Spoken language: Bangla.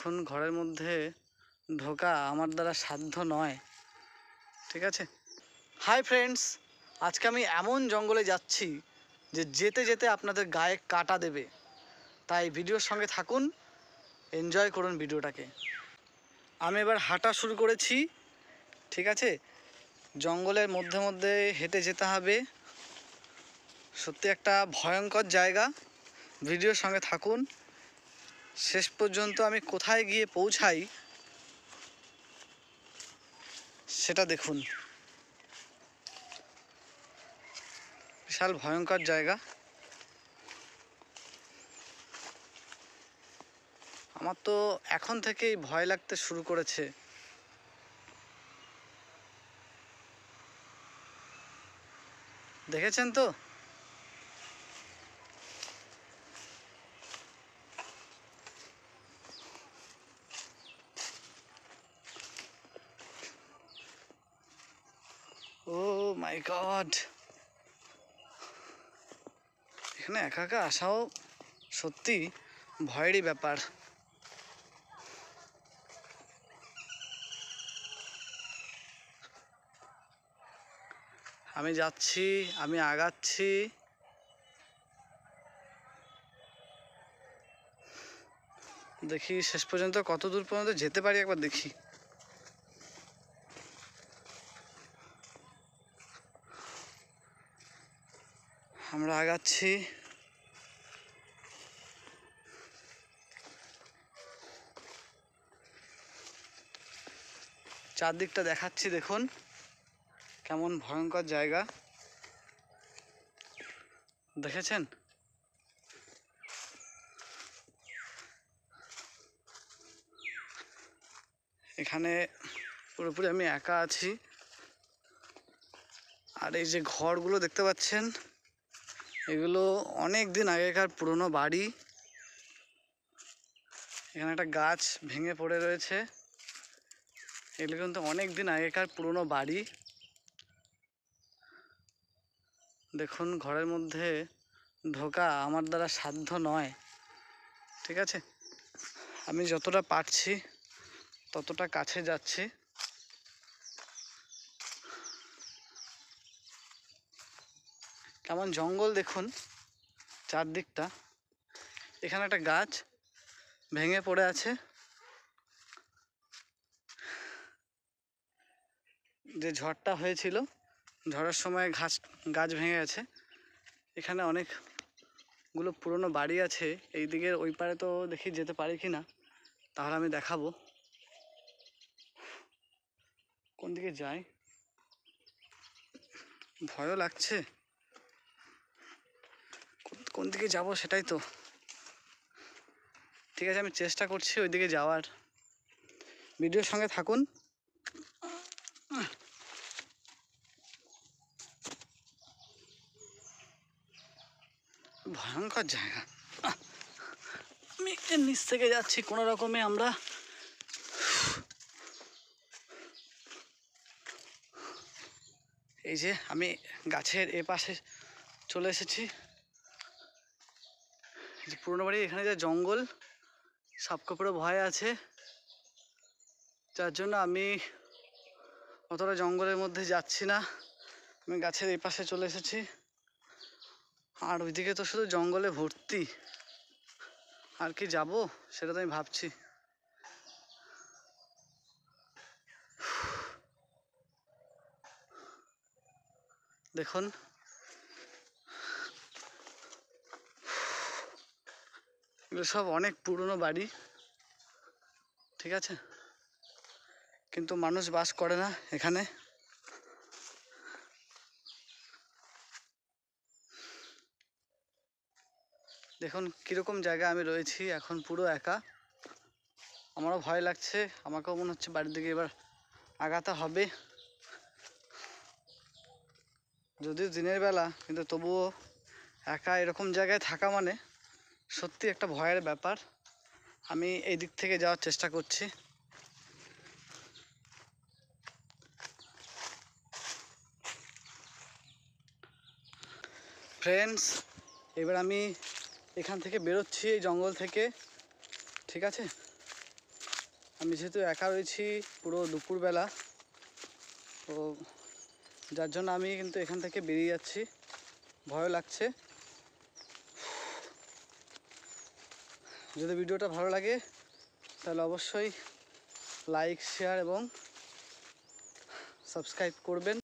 দেখুন ঘরের মধ্যে ঢোকা আমার দ্বারা সাধ্য নয়, ঠিক আছে। হাই ফ্রেন্ডস, আজকে আমি এমন জঙ্গলে যাচ্ছি যে যেতে যেতে আপনাদের গায়ে কাটা দেবে, তাই ভিডিওর সঙ্গে থাকুন, এনজয় করুন ভিডিওটাকে। আমি এবার হাঁটা শুরু করেছি, ঠিক আছে। জঙ্গলের মধ্যে মধ্যে হেঁটে যেতে হবে, সত্যি একটা ভয়ঙ্কর জায়গা। ভিডিওর সঙ্গে থাকুন, শেষ পর্যন্ত আমি কোথায় গিয়ে পৌঁছাই সেটা দেখুন। বিশাল ভয়ঙ্কর জায়গা। আমার তো এখন থেকেই ভয় লাগতে শুরু করেছে। দেখেছেন তো? ও মাই গড, এখানে একা একা আসাও সত্যি ভয়েরই ব্যাপার। আমি যাচ্ছি, আমি আগাচ্ছি, দেখি শেষ পর্যন্ত কত দূর পর্যন্ত যেতে পারি, একবার দেখি। আমরা আগাচ্ছি, চারদিকটা দেখাচ্ছি, দেখুন কেমন ভয়ঙ্কর জায়গা। দেখেছেন? এখানে পুরোপুরি আমি একা আছি। আর এই যে ঘরগুলো দেখতে পাচ্ছেন, এগুলো অনেক দিন আগেকার পুরনো বাড়ি। এখানে একটা গাছ ভেঙে পড়ে রয়েছে, এগুলো কিন্তু অনেক দিন আগেকার পুরনো বাড়ি। দেখুন ঘরের মধ্যে ঢোকা আমার দ্বারা সাধ্য নয়, ঠিক আছে। আমি যতটা পারছি ততটা কাছে যাচ্ছি। কেমন জঙ্গল দেখুন চারদিকটা। এখানে একটা গাছ ভেঙে পড়ে আছে, যে ঝড়টা হয়েছিল, ঝড়ের সময় গাছ ভেঙে গেছে। এখানে অনেকগুলো পুরনো বাড়ি আছে। এই দিকের ওই পারে তো দেখি যেতে পারি কি না, তাহলে আমি দেখাবো। কোন দিকে যাই, ভয়ও লাগছে। কোন দিকে যাব সেটাই তো। ঠিক আছে, আমি চেষ্টা করছি ওই দিকে যাওয়ার। ভিডিওর সঙ্গে থাকুন। ভয়ঙ্কর জায়গা। আমি এর নিচ থেকে যাচ্ছি কোনো রকমে। আমরা এই যে আমি গাছের এ পাশে চলে এসেছি। যে পুরনো বাড়ি, এখানে যে জঙ্গল, সাপ কাপড়ে ভয় আছে, যার জন্য আমি অতটা জঙ্গলের মধ্যে যাচ্ছি না। আমি গাছের এই পাশে চলে এসেছি। আর ওইদিকে তো শুধু জঙ্গলে ভর্তি, আর কি যাব সেটা তো আমি ভাবছি। দেখুন এগুলো সব অনেক পুরনো বাড়ি, ঠিক আছে, কিন্তু মানুষ বাস করে না এখানে। দেখুন কীরকম জায়গা আমি রয়েছি এখন, পুরো একা। আমারও ভয় লাগছে, আমাকেও মনে হচ্ছে বাড়ির দিকে এবার আগাতে হবে। যদিও দিনের বেলা, কিন্তু তবুও একা এরকম জায়গায় থাকা মানে সত্যি একটা ভয়ের ব্যাপার। আমি এই দিক থেকে যাওয়ার চেষ্টা করছি। ফ্রেন্ডস, এবার আমি এখান থেকে বেরোচ্ছি, এই জঙ্গল থেকে, ঠিক আছে। আমি যেহেতু একা রয়েছি পুরো দুপুরবেলা, তো যার জন্য আমি কিন্তু এখান থেকে বেরিয়ে যাচ্ছি, ভয় লাগছে। যদি ভিডিওটা ভালো লাগে তাহলে অবশ্যই লাইক, শেয়ার এবং সাবস্ক্রাইব করবেন।